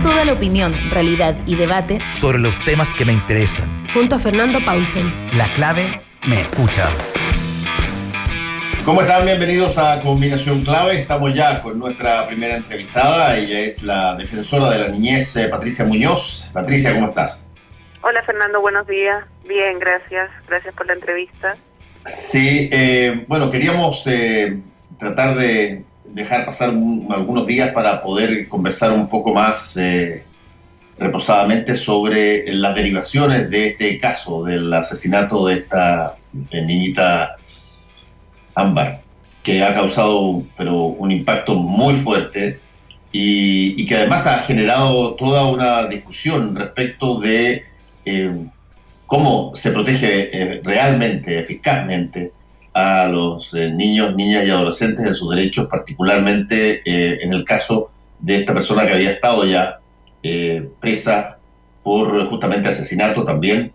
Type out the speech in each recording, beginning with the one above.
Toda la opinión, realidad y debate sobre los temas que me interesan. Junto a Fernando Paulsen. La clave me escucha. ¿Cómo están? Bienvenidos a Combinación Clave. Estamos ya con nuestra primera entrevistada. Ella es la defensora de la niñez, Patricia Muñoz. Patricia, ¿cómo estás? Hola Fernando, buenos días. Bien, gracias. Gracias por la entrevista. Sí, bueno, queríamos tratar de dejar pasar algunos días para poder conversar un poco más reposadamente sobre las derivaciones de este caso, del asesinato de esta niñita Ámbar, que ha causado un impacto muy fuerte y que además ha generado toda una discusión respecto de cómo se protege realmente, eficazmente a los niños, niñas y adolescentes en sus derechos, particularmente en el caso de esta persona que había estado ya presa por justamente asesinato también.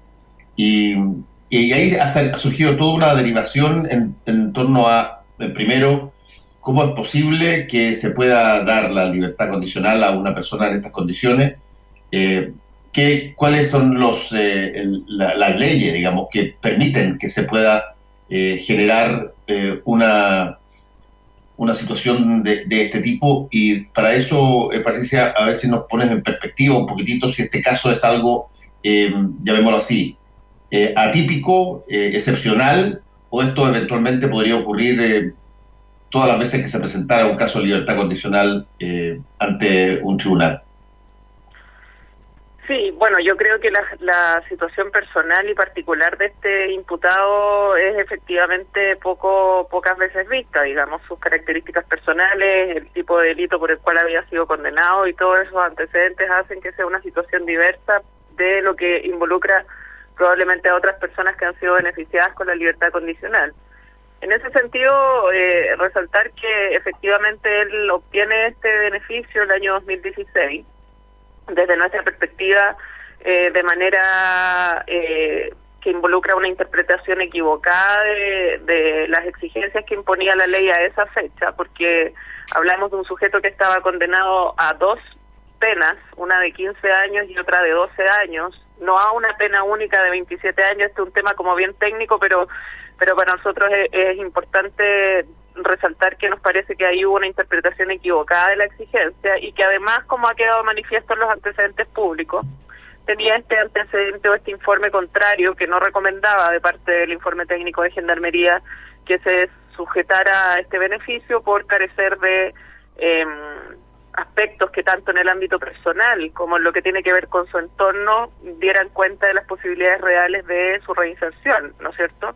Y ahí ha surgido toda una derivación en torno a, primero, cómo es posible que se pueda dar la libertad condicional a una persona en estas condiciones, cuáles son las leyes, digamos, que permiten que se pueda generar una situación de este tipo. Y para eso, Patricia, a ver si nos pones en perspectiva un poquitito si este caso es algo, llamémoslo así, atípico, excepcional, o esto eventualmente podría ocurrir todas las veces que se presentara un caso de libertad condicional ante un tribunal. Sí, bueno, yo creo que la situación personal y particular de este imputado es efectivamente pocas veces vista, digamos, sus características personales, el tipo de delito por el cual había sido condenado y todos esos antecedentes hacen que sea una situación diversa de lo que involucra probablemente a otras personas que han sido beneficiadas con la libertad condicional. En ese sentido, resaltar que efectivamente él obtiene este beneficio el año 2016, desde nuestra perspectiva, de manera que involucra una interpretación equivocada de las exigencias que imponía la ley a esa fecha, porque hablamos de un sujeto que estaba condenado a dos penas, una de 15 años y otra de 12 años, no a una pena única de 27 años. Este es un tema como bien técnico, pero para nosotros es importante resaltar que nos parece que ahí hubo una interpretación equivocada de la exigencia y que además, como ha quedado manifiesto en los antecedentes públicos, tenía este antecedente o este informe contrario que no recomendaba de parte del informe técnico de Gendarmería que se sujetara a este beneficio por carecer de aspectos que tanto en el ámbito personal como en lo que tiene que ver con su entorno dieran cuenta de las posibilidades reales de su reinserción, ¿no es cierto?,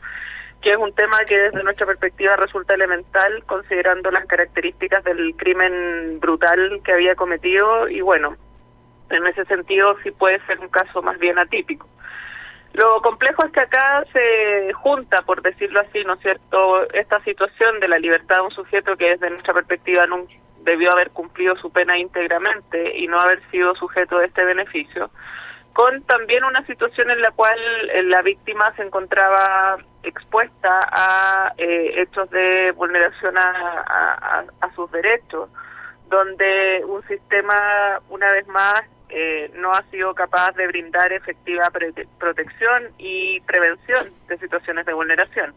que es un tema que desde nuestra perspectiva resulta elemental considerando las características del crimen brutal que había cometido y bueno, en ese sentido sí puede ser un caso más bien atípico. Lo complejo es que acá se junta, por decirlo así, ¿no es cierto?, esta situación de la libertad de un sujeto que desde nuestra perspectiva no debió haber cumplido su pena íntegramente y no haber sido sujeto de este beneficio, con también una situación en la cual la víctima se encontraba expuesta a hechos de vulneración a sus derechos, donde un sistema, una vez más, no ha sido capaz de brindar efectiva protección y prevención de situaciones de vulneración.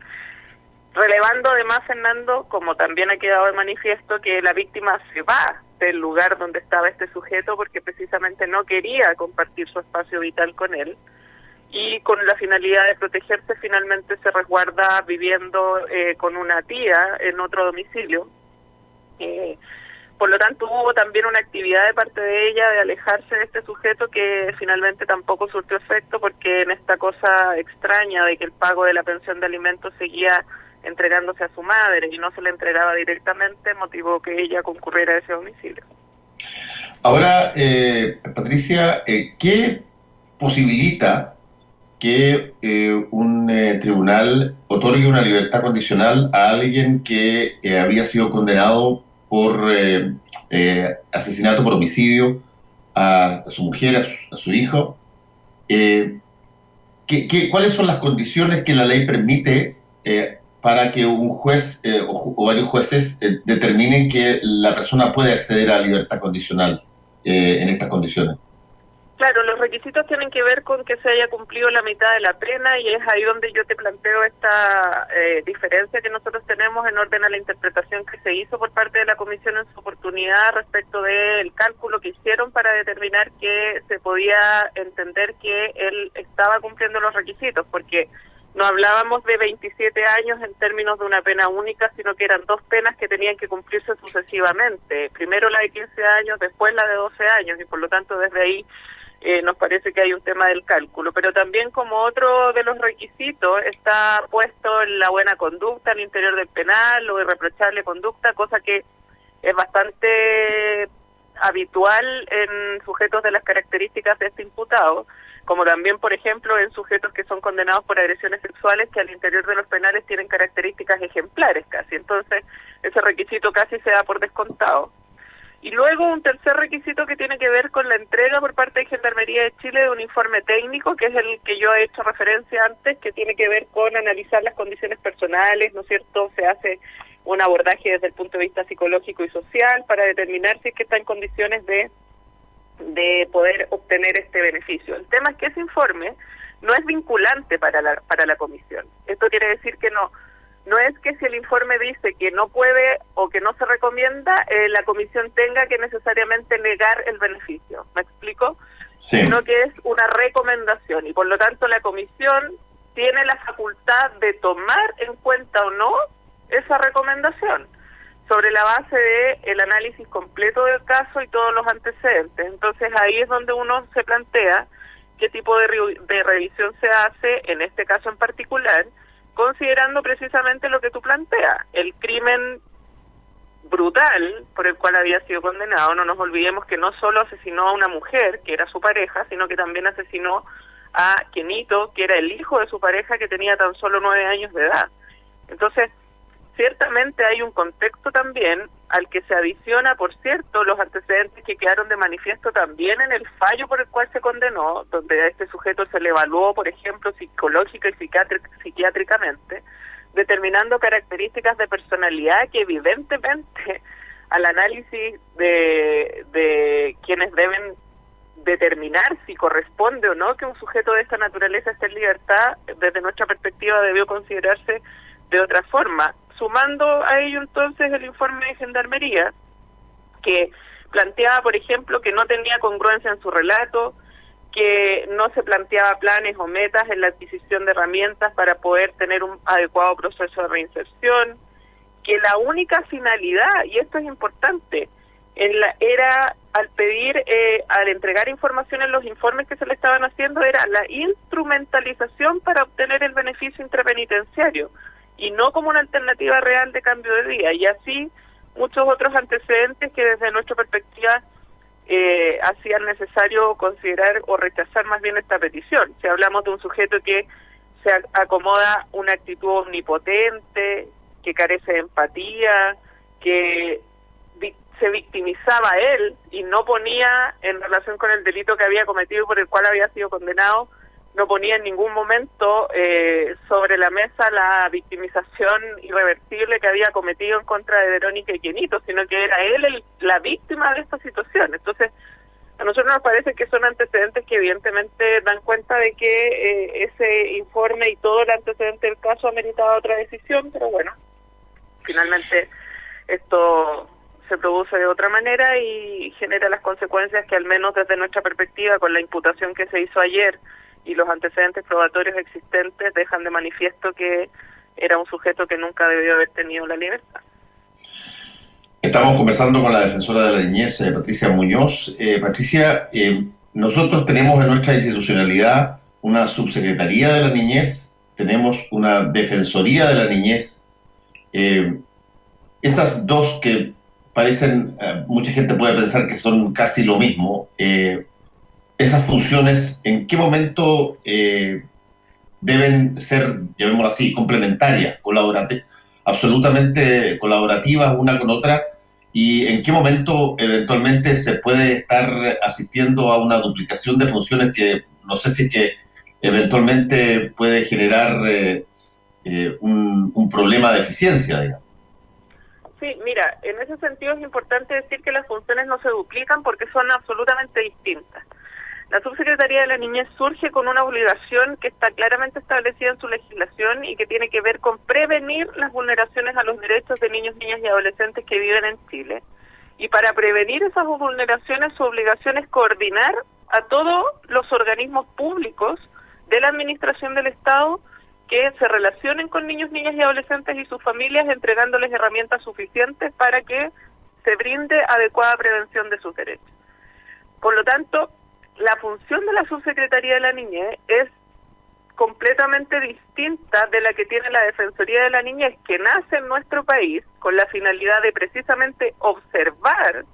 Relevando además, Fernando, como también ha quedado de manifiesto, que la víctima se va del lugar donde estaba este sujeto porque precisamente no quería compartir su espacio vital con él y con la finalidad de protegerse finalmente se resguarda viviendo con una tía en otro domicilio. Por lo tanto hubo también una actividad de parte de ella de alejarse de este sujeto que finalmente tampoco surtió efecto porque en esta cosa extraña de que el pago de la pensión de alimentos seguía entregándose a su madre y no se le entregaba directamente, motivó que ella concurriera a ese domicilio. Ahora, Patricia, ¿qué posibilita que un tribunal otorgue una libertad condicional a alguien que había sido condenado por asesinato por homicidio a su mujer, a su hijo? ¿Cuáles son las condiciones que la ley permite para que un juez o varios jueces determinen que la persona puede acceder a la libertad condicional? en estas condiciones. Claro, los requisitos tienen que ver con que se haya cumplido la mitad de la pena y es ahí donde yo te planteo esta diferencia que nosotros tenemos en orden a la interpretación que se hizo por parte de la Comisión en su oportunidad respecto del cálculo que hicieron para determinar que se podía entender que él estaba cumpliendo los requisitos, porque no hablábamos de 27 años en términos de una pena única, sino que eran 2 penas que tenían que cumplirse sucesivamente. Primero la de 15 años, después la de 12 años, y por lo tanto desde ahí nos parece que hay un tema del cálculo, pero también como otro de los requisitos está puesto en la buena conducta al interior del penal o irreprochable conducta, cosa que es bastante habitual en sujetos de las características de este imputado, como también, por ejemplo, en sujetos que son condenados por agresiones sexuales que al interior de los penales tienen características ejemplares casi. Entonces, ese requisito casi se da por descontado. Y luego un tercer requisito que tiene que ver con la entrega por parte de Gendarmería de Chile de un informe técnico, que es el que yo he hecho referencia antes, que tiene que ver con analizar las condiciones personales, ¿no es cierto? Se hace un abordaje desde el punto de vista psicológico y social para determinar si es que está en condiciones de poder obtener este beneficio. El tema es que ese informe no es vinculante para la comisión. Esto quiere decir que no es que si el informe dice que no puede o que no se recomienda, la comisión tenga que necesariamente negar el beneficio. ¿Me explico? Sí. Sino que es una recomendación y por lo tanto la comisión tiene la facultad de tomar en cuenta o no esa recomendación sobre la base de el análisis completo del caso y todos los antecedentes. Entonces ahí es donde uno se plantea qué tipo de revisión se hace, en este caso en particular, considerando precisamente lo que tú planteas, el crimen brutal por el cual había sido condenado. No nos olvidemos que no solo asesinó a una mujer, que era su pareja, sino que también asesinó a Kenito, que era el hijo de su pareja, que tenía tan solo 9 años de edad. Entonces, ciertamente hay un contexto también al que se adiciona, por cierto, los antecedentes que quedaron de manifiesto también en el fallo por el cual se condenó, donde a este sujeto se le evaluó, por ejemplo, psicológica y psiquiátricamente, determinando características de personalidad que evidentemente al análisis de quienes deben determinar si corresponde o no que un sujeto de esta naturaleza esté en libertad, desde nuestra perspectiva debió considerarse de otra forma. Sumando a ello entonces el informe de Gendarmería, que planteaba, por ejemplo, que no tenía congruencia en su relato, que no se planteaba planes o metas en la adquisición de herramientas para poder tener un adecuado proceso de reinserción, que la única finalidad, y esto es importante, era al pedir, al entregar información en los informes que se le estaban haciendo, era la instrumentalización para obtener el beneficio intrapenitenciario, y no como una alternativa real de cambio de vida, y así muchos otros antecedentes que desde nuestra perspectiva hacían necesario considerar o rechazar más bien esta petición. Si hablamos de un sujeto que se acomoda una actitud omnipotente, que carece de empatía, que se victimizaba a él y no ponía en relación con el delito que había cometido y por el cual había sido condenado, no ponía en ningún momento sobre la mesa la victimización irreversible que había cometido en contra de Verónica y Kenito, sino que era él la víctima de esta situación. Entonces, a nosotros nos parece que son antecedentes que evidentemente dan cuenta de que ese informe y todo el antecedente del caso ha meritado otra decisión, pero bueno, finalmente esto se produce de otra manera y genera las consecuencias que al menos desde nuestra perspectiva, con la imputación que se hizo ayer y los antecedentes probatorios existentes, dejan de manifiesto que era un sujeto que nunca debió haber tenido la libertad. Estamos conversando con la defensora de la niñez, Patricia Muñoz. Patricia, nosotros tenemos en nuestra institucionalidad una subsecretaría de la niñez, tenemos una defensoría de la niñez. Esas dos que parecen, mucha gente puede pensar que son casi lo mismo, esas funciones, ¿en qué momento deben ser, llamémoslo así, complementarias, absolutamente colaborativas una con otra? ¿Y en qué momento eventualmente se puede estar asistiendo a una duplicación de funciones que no sé si es que eventualmente puede generar un problema de eficiencia, digamos? Sí, mira, en ese sentido es importante decir que las funciones no se duplican porque son absolutamente distintas. La Subsecretaría de la Niñez surge con una obligación que está claramente establecida en su legislación y que tiene que ver con prevenir las vulneraciones a los derechos de niños, niñas y adolescentes que viven en Chile. Y para prevenir esas vulneraciones, su obligación es coordinar a todos los organismos públicos de la Administración del Estado que se relacionen con niños, niñas y adolescentes y sus familias, entregándoles herramientas suficientes para que se brinde adecuada prevención de sus derechos. Por lo tanto, la función de la Subsecretaría de la Niñez es completamente distinta de la que tiene la Defensoría de la Niñez, que nace en nuestro país con la finalidad de precisamente observar,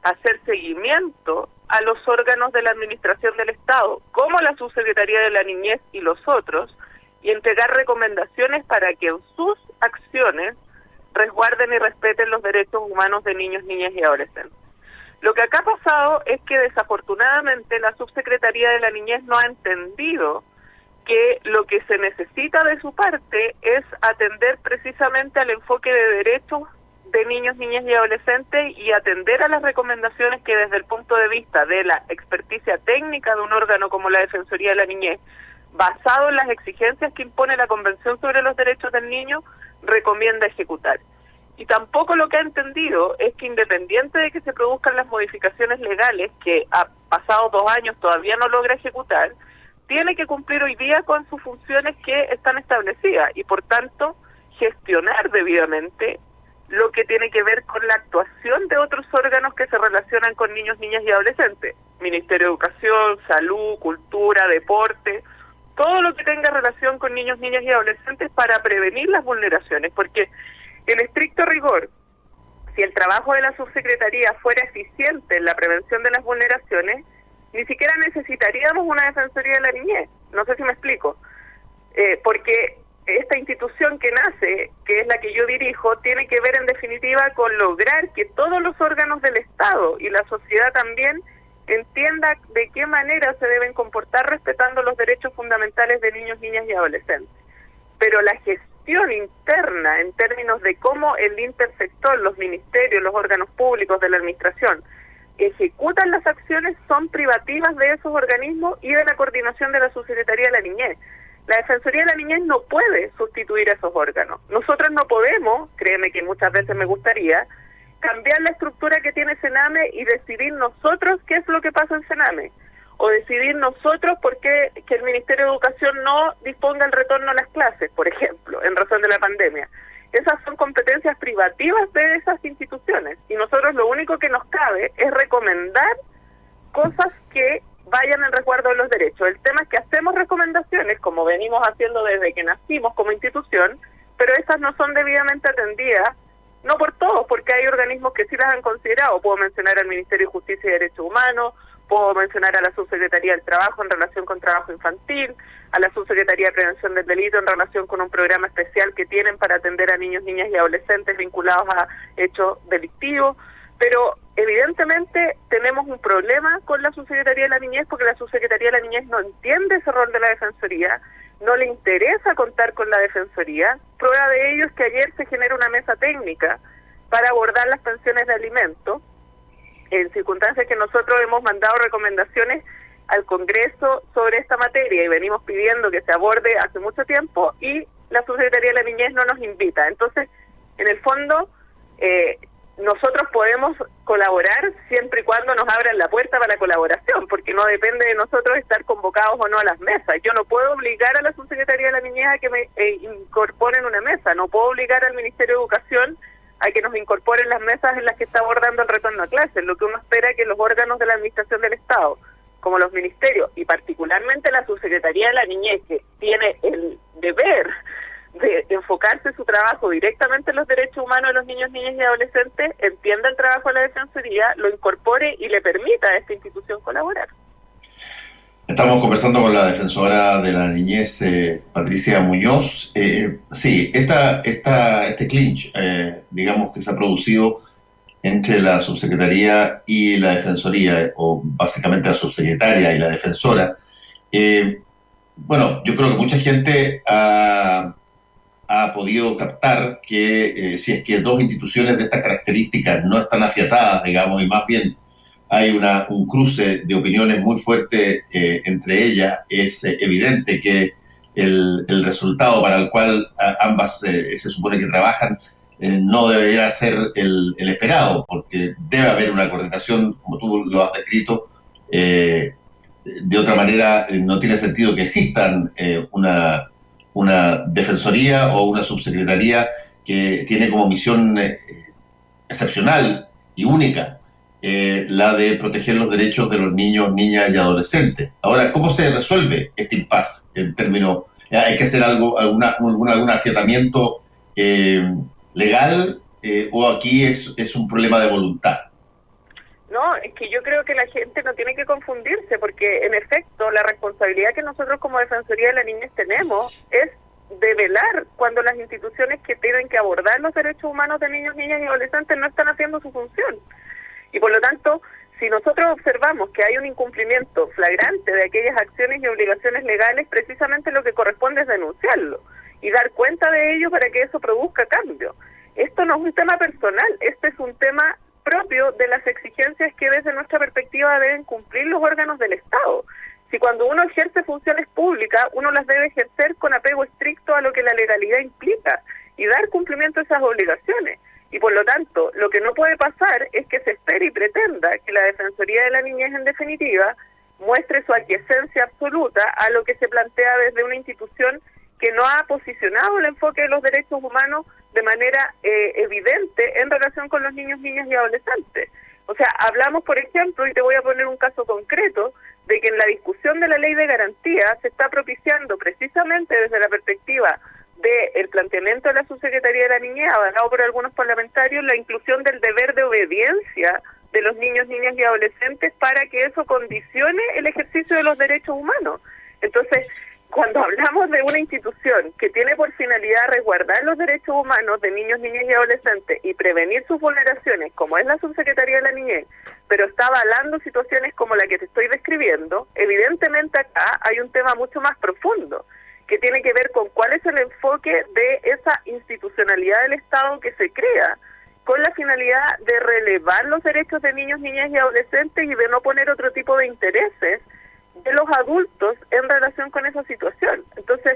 hacer seguimiento a los órganos de la Administración del Estado, como la Subsecretaría de la Niñez y los otros, y entregar recomendaciones para que en sus acciones resguarden y respeten los derechos humanos de niños, niñas y adolescentes. Lo que acá ha pasado es que desafortunadamente la Subsecretaría de la Niñez no ha entendido que lo que se necesita de su parte es atender precisamente al enfoque de derechos de niños, niñas y adolescentes y atender a las recomendaciones que desde el punto de vista de la experticia técnica de un órgano como la Defensoría de la Niñez, basado en las exigencias que impone la Convención sobre los Derechos del Niño, recomienda ejecutar. Y tampoco lo que ha entendido es que independiente de que se produzcan las modificaciones legales, que a pasados 2 años todavía no logra ejecutar, tiene que cumplir hoy día con sus funciones que están establecidas y por tanto gestionar debidamente lo que tiene que ver con la actuación de otros órganos que se relacionan con niños, niñas y adolescentes. Ministerio de Educación, Salud, Cultura, Deporte, todo lo que tenga relación con niños, niñas y adolescentes para prevenir las vulneraciones, porque en estricto rigor, si el trabajo de la Subsecretaría fuera eficiente en la prevención de las vulneraciones, ni siquiera necesitaríamos una Defensoría de la Niñez. No sé si me explico. Porque esta institución que nace, que es la que yo dirijo, tiene que ver en definitiva con lograr que todos los órganos del Estado y la sociedad también entienda de qué manera se deben comportar respetando los derechos fundamentales de niños, niñas y adolescentes. Pero la gestión interna en términos de cómo el intersector, los ministerios, los órganos públicos de la administración ejecutan las acciones son privativas de esos organismos y de la coordinación de la Subsecretaría de la Niñez. La Defensoría de la Niñez no puede sustituir a esos órganos. Nosotros no podemos, créeme que muchas veces me gustaría, cambiar la estructura que tiene Sename y decidir nosotros qué es lo que pasa en Sename, o decidir nosotros por qué que el Ministerio de Educación no disponga el retorno a las clases, por ejemplo, en razón de la pandemia. Esas son competencias privativas de esas instituciones y nosotros lo único que nos cabe es recomendar cosas que vayan en resguardo de los derechos. El tema es que hacemos recomendaciones, como venimos haciendo desde que nacimos como institución, pero esas no son debidamente atendidas, no por todos, porque hay organismos que sí las han considerado. Puedo mencionar al Ministerio de Justicia y Derechos Humanos, puedo mencionar a la Subsecretaría del Trabajo en relación con trabajo infantil, a la Subsecretaría de Prevención del Delito en relación con un programa especial que tienen para atender a niños, niñas y adolescentes vinculados a hechos delictivos, pero evidentemente tenemos un problema con la Subsecretaría de la Niñez porque la Subsecretaría de la Niñez no entiende ese rol de la Defensoría, no le interesa contar con la Defensoría. Prueba de ello es que ayer se genera una mesa técnica para abordar las pensiones de alimentos, en circunstancias que nosotros hemos mandado recomendaciones al Congreso sobre esta materia y venimos pidiendo que se aborde hace mucho tiempo y la Subsecretaría de la Niñez no nos invita. Entonces, en el fondo, nosotros podemos colaborar siempre y cuando nos abran la puerta para la colaboración, porque no depende de nosotros estar convocados o no a las mesas. Yo no puedo obligar a la Subsecretaría de la Niñez a que me incorporen una mesa, no puedo obligar al Ministerio de Educación a que nos incorporen las mesas en las que está abordando el retorno a clases. Lo que uno espera es que los órganos de la Administración del Estado, como los ministerios, y particularmente la Subsecretaría de la Niñez, que tiene el deber de enfocarse su trabajo directamente en los derechos humanos de los niños, niñas y adolescentes, entienda el trabajo de la Defensoría, lo incorpore y le permita a esta institución colaborar. Estamos conversando con la defensora de la niñez, Patricia Muñoz. Sí, este clinch, digamos que se ha producido entre la subsecretaría y la defensoría, o básicamente la subsecretaria y la defensora. Bueno, yo creo que mucha gente ha ha podido captar que si es que dos instituciones de estas características no están afiatadas, digamos, y más bien hay un cruce de opiniones muy fuerte entre ellas, es evidente que el resultado para el cual ambas se supone que trabajan no debería ser el esperado, porque debe haber una coordinación, como tú lo has descrito. De otra manera, no tiene sentido que existan una defensoría o una subsecretaría que tiene como misión excepcional y única la de proteger los derechos de los niños, niñas y adolescentes. Ahora, ¿cómo se resuelve este impasse en términos? ¿Hay que hacer algún afiatamiento legal o aquí es un problema de voluntad? No, es que yo creo que la gente no tiene que confundirse, porque en efecto la responsabilidad que nosotros como Defensoría de la Niñez tenemos es de velar cuando las instituciones que tienen que abordar los derechos humanos de niños, niñas y adolescentes no están haciendo su función. Y por lo tanto, si nosotros observamos que hay un incumplimiento flagrante de aquellas acciones y obligaciones legales, precisamente lo que corresponde es denunciarlo y dar cuenta de ello para que eso produzca cambio. Esto no es un tema personal, este es un tema propio de las exigencias que desde nuestra perspectiva deben cumplir los órganos del Estado. Si cuando uno ejerce funciones públicas, uno las debe ejercer con apego estricto a lo que la legalidad implica y dar cumplimiento a esas obligaciones. Y por lo tanto, lo que no puede pasar es que se espere y pretenda que la Defensoría de la Niñez, en definitiva, muestre su aquiescencia absoluta a lo que se plantea desde una institución que no ha posicionado el enfoque de los derechos humanos de manera evidente en relación con los niños, niñas y adolescentes. O sea, hablamos, por ejemplo, y te voy a poner un caso concreto, de que en la discusión de la ley de garantía se está propiciando precisamente desde la perspectiva del planteamiento de la Subsecretaría de la Niñez, avalado por algunos parlamentarios, la inclusión del deber de obediencia de los niños, niñas y adolescentes para que eso condicione el ejercicio de los derechos humanos. Entonces, cuando hablamos de una institución que tiene por finalidad resguardar los derechos humanos de niños, niñas y adolescentes y prevenir sus vulneraciones, como es la Subsecretaría de la Niñez, pero está avalando situaciones como la que te estoy describiendo, evidentemente acá hay un tema mucho más profundo, que tiene que ver con cuál es el enfoque de esa institucionalidad del Estado que se crea, con la finalidad de relevar los derechos de niños, niñas y adolescentes y de no poner otro tipo de intereses de los adultos en relación con esa situación. Entonces,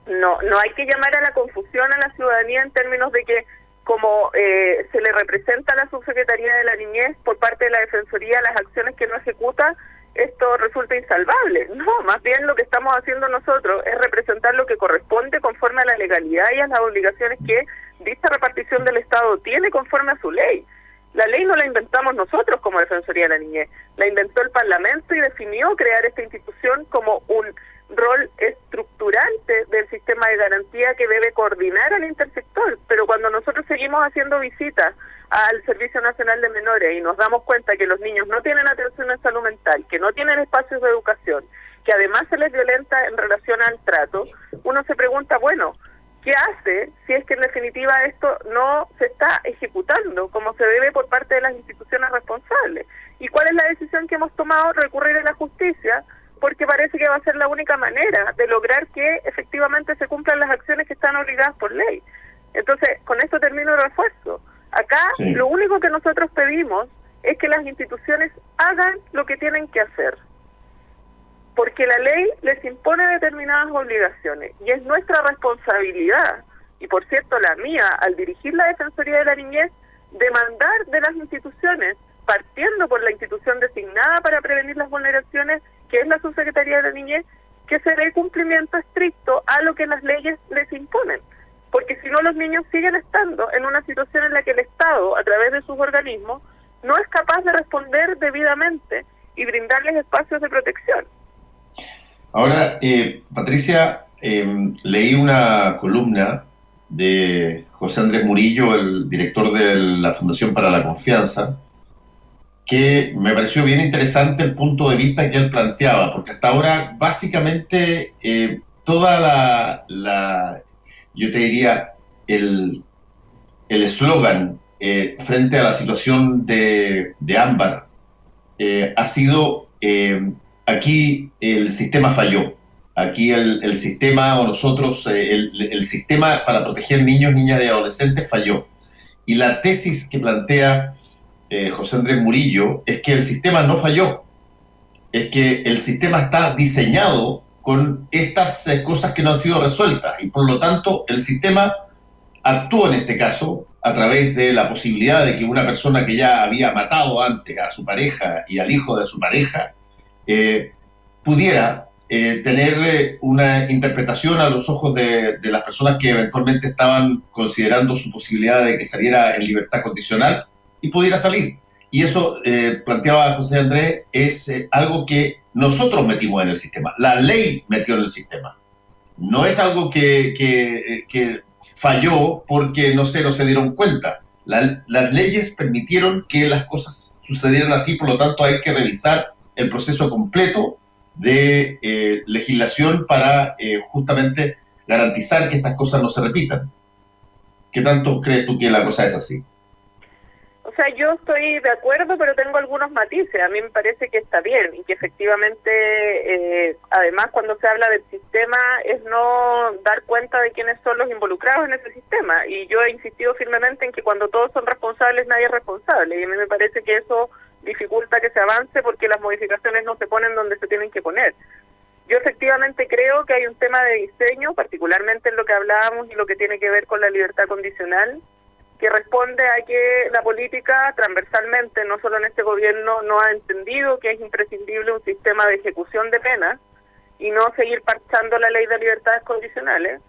no hay que llamar a la confusión a la ciudadanía en términos de que como se le representa a la Subsecretaría de la Niñez por parte de la Defensoría las acciones que no ejecuta, esto resulta insalvable. No, más bien lo que estamos haciendo nosotros es representar lo que corresponde conforme a la legalidad y a las obligaciones que dicha repartición del Estado tiene conforme a su ley. La ley no la inventamos nosotros como Defensoría de la Niñez, la inventó el Parlamento y definió crear esta institución como un rol estructurante del sistema de garantía que debe coordinar al intersector. Pero cuando nosotros seguimos haciendo visitas al Servicio Nacional de Menores y nos damos cuenta que los niños no tienen atención en salud mental, que no tienen espacios de educación, que además se les violenta en relación al trato, uno se pregunta, bueno, ¿qué hace si es que en definitiva esto no se está ejecutando como se debe por parte de las instituciones responsables? ¿Y cuál es la decisión que hemos tomado? Recurrir a la justicia, porque parece que va a ser la única manera de lograr que efectivamente se cumplan las acciones que están obligadas por ley. Entonces, con esto termino el refuerzo. Acá sí, lo único que nosotros pedimos es que las instituciones hagan lo que tienen que hacer, porque la ley les impone determinadas obligaciones y es nuestra responsabilidad, y por cierto la mía, al dirigir la Defensoría de la Niñez, demandar de las instituciones, partiendo por la institución designada para prevenir las vulneraciones, que es la Subsecretaría de la Niñez, que se dé cumplimiento estricto a lo que las leyes les imponen, porque si no los niños siguen estando en una situación en la que el Estado, a través de sus organismos, no es capaz de responder debidamente y brindarles espacios de protección. Ahora, Patricia, leí una columna de José Andrés Murillo, el director de la Fundación para la Confianza, que me pareció bien interesante el punto de vista que él planteaba, porque hasta ahora básicamente toda yo te diría, el eslogan frente a la situación de Ámbar ha sido aquí el sistema falló. Aquí el sistema, o nosotros, el sistema para proteger niños, niñas y adolescentes falló. Y la tesis que plantea José Andrés Murillo es que el sistema no falló, es que el sistema está diseñado con estas cosas que no han sido resueltas, y por lo tanto el sistema actuó en este caso a través de la posibilidad de que una persona que ya había matado antes a su pareja y al hijo de su pareja pudiera tener una interpretación a los ojos de las personas que eventualmente estaban considerando su posibilidad de que saliera en libertad condicional y pudiera salir. Y eso, planteaba José Andrés, es algo que nosotros metimos en el sistema. La ley metió en el sistema. No es algo que falló porque, no se dieron cuenta. Las leyes permitieron que las cosas sucedieran así, por lo tanto hay que revisar el proceso completo de legislación para justamente garantizar que estas cosas no se repitan. ¿Qué tanto crees tú que la cosa es así? O sea, yo estoy de acuerdo, pero tengo algunos matices. A mí me parece que está bien y que efectivamente, además, cuando se habla del sistema, es no dar cuenta de quiénes son los involucrados en ese sistema. Y yo he insistido firmemente en que cuando todos son responsables, nadie es responsable. Y a mí me parece que eso dificulta que se avance porque las modificaciones no se ponen donde se tienen que poner. Yo efectivamente creo que hay un tema de diseño, particularmente en lo que hablábamos y lo que tiene que ver con la libertad condicional, que responde a que la política transversalmente, no solo en este gobierno, no ha entendido que es imprescindible un sistema de ejecución de penas y no seguir parchando la ley de libertades condicionales.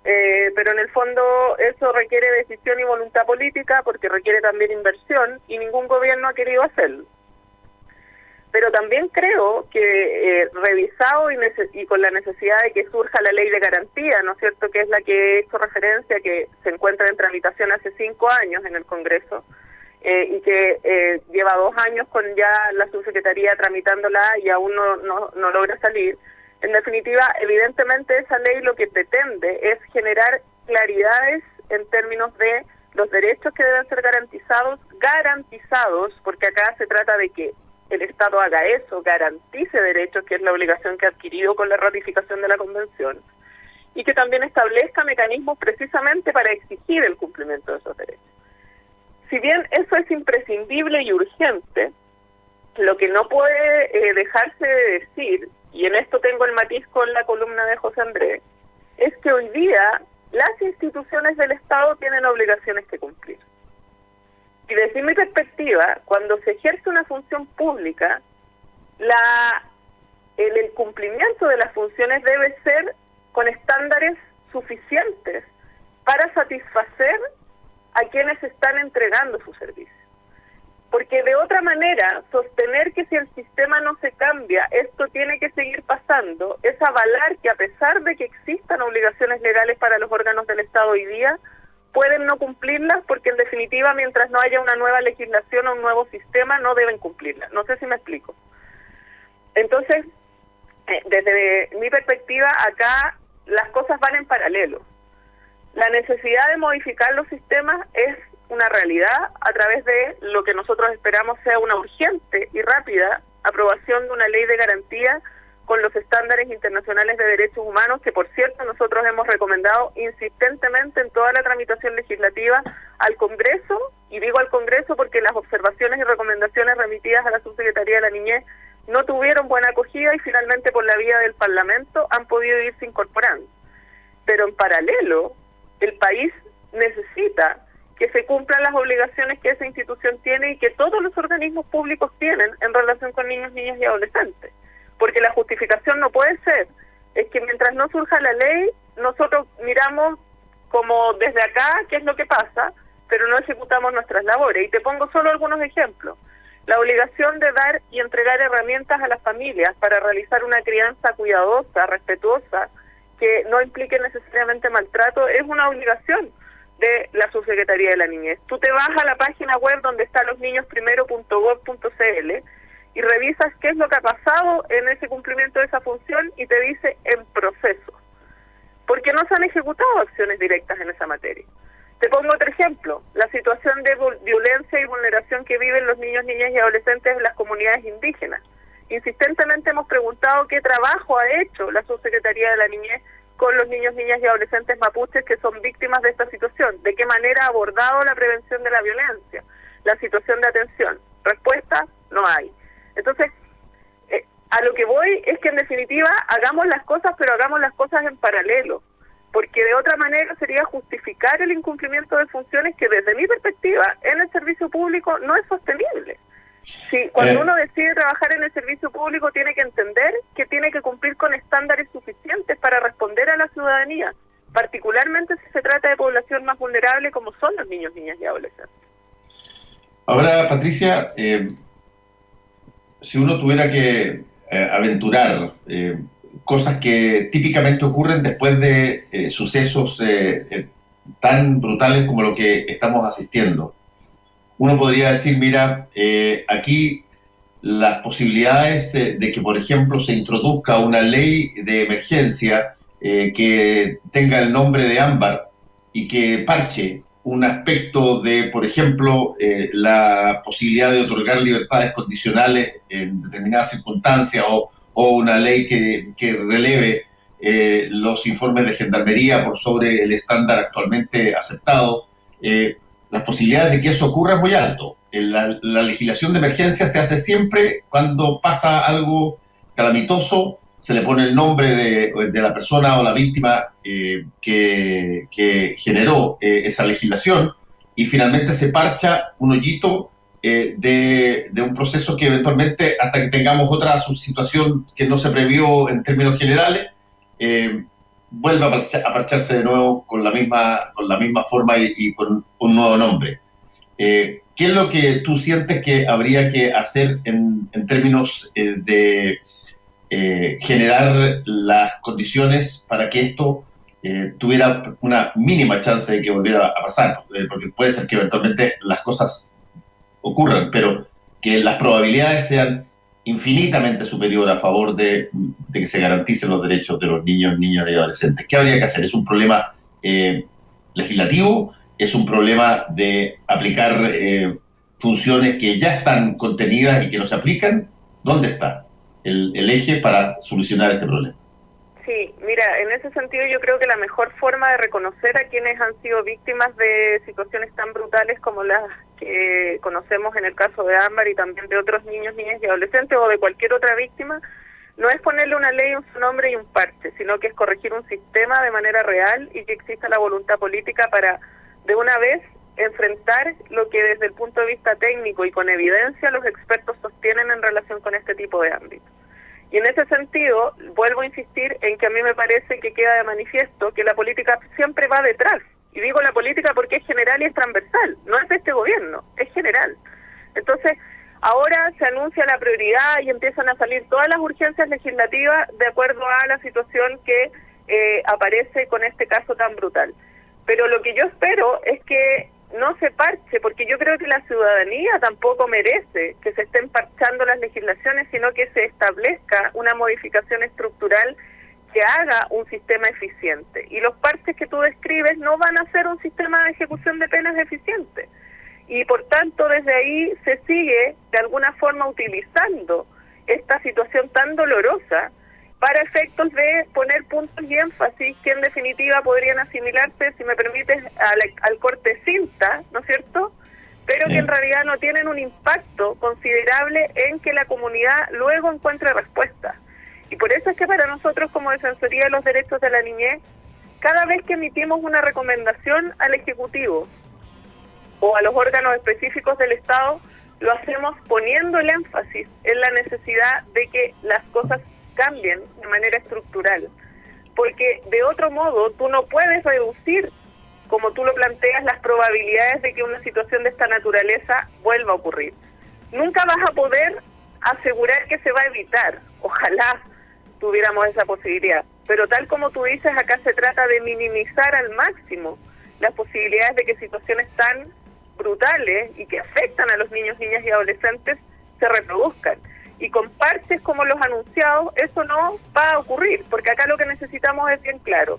Pero en el fondo eso requiere decisión y voluntad política porque requiere también inversión y ningún gobierno ha querido hacerlo. Pero también creo que revisado y con la necesidad de que surja la ley de garantía, ¿no es cierto?, que es la que he hecho referencia, que se encuentra en tramitación hace 5 años en el Congreso y que lleva 2 años con ya la subsecretaría tramitándola y aún no logra salir. En definitiva, evidentemente esa ley lo que pretende es generar claridades en términos de los derechos que deben ser garantizados, porque acá se trata de que el Estado haga eso, garantice derechos, que es la obligación que ha adquirido con la ratificación de la Convención, y que también establezca mecanismos precisamente para exigir el cumplimiento de esos derechos. Si bien eso es imprescindible y urgente, lo que no puede dejarse de decir, y en esto tengo el matiz con la columna de José Andrés, es que hoy día las instituciones del Estado tienen obligaciones que cumplir. Y desde mi perspectiva, cuando se ejerce una función pública, el cumplimiento de las funciones debe ser con estándares suficientes para satisfacer a quienes están entregando su servicio. Porque de otra manera, sostener que si el sistema no se cambia, esto tiene que seguir pasando, es avalar que a pesar de que existan obligaciones legales para los órganos del Estado hoy día, pueden no cumplirlas porque en definitiva mientras no haya una nueva legislación o un nuevo sistema no deben cumplirlas. No sé si me explico. Entonces, desde mi perspectiva acá las cosas van en paralelo. La necesidad de modificar los sistemas es una realidad a través de lo que nosotros esperamos sea una urgente y rápida aprobación de una ley de garantía con los estándares internacionales de derechos humanos, que por cierto nosotros hemos recomendado insistentemente en toda la tramitación legislativa al Congreso, y digo al Congreso porque las observaciones y recomendaciones remitidas a la Subsecretaría de la Niñez no tuvieron buena acogida y finalmente por la vía del Parlamento han podido irse incorporando. Pero en paralelo, el país necesita que se cumplan las obligaciones que esa institución tiene y que todos los organismos públicos tienen en relación con niños, niñas y adolescentes. Porque la justificación no puede ser, es que mientras no surja la ley, nosotros miramos como desde acá qué es lo que pasa, pero no ejecutamos nuestras labores. Y te pongo solo algunos ejemplos. La obligación de dar y entregar herramientas a las familias para realizar una crianza cuidadosa, respetuosa, que no implique necesariamente maltrato, es una obligación de la Subsecretaría de la Niñez. Tú te vas a la página web donde está losniñosprimero.gov.cl y revisas qué es lo que ha pasado en ese cumplimiento de esa función y te dice en proceso, porque no se han ejecutado acciones directas en esa materia. Te pongo otro ejemplo, la situación de violencia y vulneración que viven los niños, niñas y adolescentes en las comunidades indígenas. Insistentemente hemos preguntado preguntado qué trabajo ha hecho la Subsecretaría de la Niñez con los niños, niñas y adolescentes mapuches que son víctimas de esta situación, de qué manera ha abordado la prevención de la violencia, la situación de atención. Respuesta, no hay. Entonces, a lo que voy es que en definitiva hagamos las cosas, pero hagamos las cosas en paralelo, porque de otra manera sería justificar el incumplimiento de funciones que desde mi perspectiva en el servicio público no es sostenible. Sí, cuando uno decide trabajar en el servicio público tiene que entender que tiene que cumplir con estándares suficientes para responder a la ciudadanía, particularmente si se trata de población más vulnerable como son los niños, niñas y adolescentes. Ahora, Patricia, si uno tuviera que aventurar cosas que típicamente ocurren después de sucesos tan brutales como lo que estamos asistiendo, uno podría decir, mira, aquí las posibilidades de que, por ejemplo, se introduzca una ley de emergencia que tenga el nombre de ámbar y que parche un aspecto de, por ejemplo, la posibilidad de otorgar libertades condicionales en determinadas circunstancias o una ley que releve los informes de gendarmería por sobre el estándar actualmente aceptado, las posibilidades de que eso ocurra es muy alto. La legislación de emergencia se hace siempre cuando pasa algo calamitoso, se le pone el nombre de la persona o la víctima que generó esa legislación y finalmente se parcha un hoyito de un proceso que eventualmente, hasta que tengamos otra situación que no se previó en términos generales, vuelve a parcharse de nuevo con la misma forma y con un nuevo nombre. ¿Qué es lo que tú sientes que habría que hacer en términos de generar las condiciones para que esto tuviera una mínima chance de que volviera a pasar? Porque puede ser que eventualmente las cosas ocurran, pero que las probabilidades sean infinitamente superiores a favor de que se garanticen los derechos de los niños, niñas y adolescentes. ¿Qué habría que hacer? ¿Es un problema legislativo? ¿Es un problema de aplicar funciones que ya están contenidas y que no se aplican? ¿Dónde está el eje para solucionar este problema? Sí, mira, en ese sentido yo creo que la mejor forma de reconocer a quienes han sido víctimas de situaciones tan brutales como las que conocemos en el caso de Ámbar y también de otros niños, niñas y adolescentes o de cualquier otra víctima, no es ponerle una ley, un nombre y un parche, sino que es corregir un sistema de manera real y que exista la voluntad política para, de una vez, enfrentar lo que desde el punto de vista técnico y con evidencia los expertos sostienen en relación con este tipo de ámbitos. Y en ese sentido, vuelvo a insistir en que a mí me parece que queda de manifiesto que la política siempre va detrás. Y digo la política porque es general y es transversal, no es de este gobierno, es general. Entonces, ahora se anuncia la prioridad y empiezan a salir todas las urgencias legislativas de acuerdo a la situación que aparece con este caso tan brutal. Pero lo que yo espero es que no se parche, porque yo creo que la ciudadanía tampoco merece que se estén parchando las legislaciones, sino que se establezca una modificación estructural que haga un sistema eficiente. Y los parches que tú describes no van a ser un sistema de ejecución de penas eficiente. Y por tanto, desde ahí se sigue de alguna forma utilizando esta situación tan dolorosa para efectos de poner puntos y énfasis que en definitiva podrían asimilarse, si me permites, al corte cinta, ¿no es cierto?, pero que en realidad no tienen un impacto considerable en que la comunidad luego encuentre respuesta. Y por eso es que para nosotros como Defensoría de los Derechos de la Niñez, cada vez que emitimos una recomendación al Ejecutivo o a los órganos específicos del Estado, lo hacemos poniendo el énfasis en la necesidad de que las cosas cambien de manera estructural, porque de otro modo tú no puedes reducir, como tú lo planteas, las probabilidades de que una situación de esta naturaleza vuelva a ocurrir. Nunca vas a poder asegurar que se va a evitar, ojalá tuviéramos esa posibilidad, pero tal como tú dices, acá se trata de minimizar al máximo las posibilidades de que situaciones tan brutales y que afectan a los niños, niñas y adolescentes se reproduzcan. Y con parches como los anunciados, eso no va a ocurrir, porque acá lo que necesitamos es bien claro.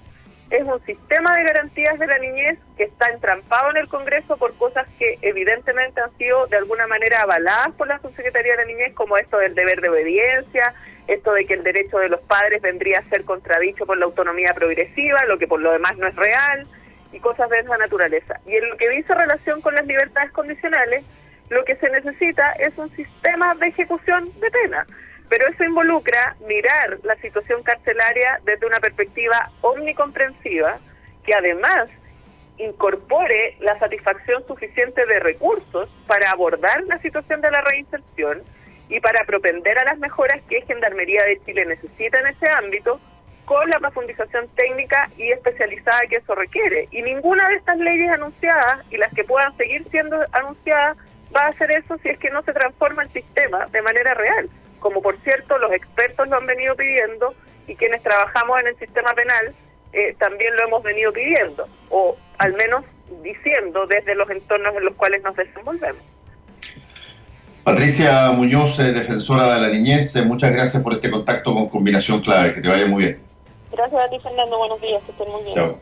es un sistema de garantías de la niñez que está entrampado en el Congreso por cosas que evidentemente han sido de alguna manera avaladas por la Subsecretaría de la Niñez, como esto del deber de obediencia, esto de que el derecho de los padres vendría a ser contradicho por la autonomía progresiva, lo que por lo demás no es real, y cosas de esa naturaleza. Y en lo que dice relación con las libertades condicionales, lo que se necesita es un sistema de ejecución de pena. Pero eso involucra mirar la situación carcelaria desde una perspectiva omnicomprensiva, que además incorpore la satisfacción suficiente de recursos para abordar la situación de la reinserción y para propender a las mejoras que Gendarmería de Chile necesita en ese ámbito, con la profundización técnica y especializada que eso requiere. Y ninguna de estas leyes anunciadas, y las que puedan seguir siendo anunciadas, va a hacer eso si es que no se transforma el sistema de manera real, como por cierto los expertos lo han venido pidiendo y quienes trabajamos en el sistema penal también lo hemos venido pidiendo, o al menos diciendo desde los entornos en los cuales nos desenvolvemos. Patricia Muñoz, defensora de la niñez, muchas gracias por este contacto con Combinación Clave, que te vaya muy bien. Gracias a ti, Fernando, buenos días, que estén muy bien. Chao.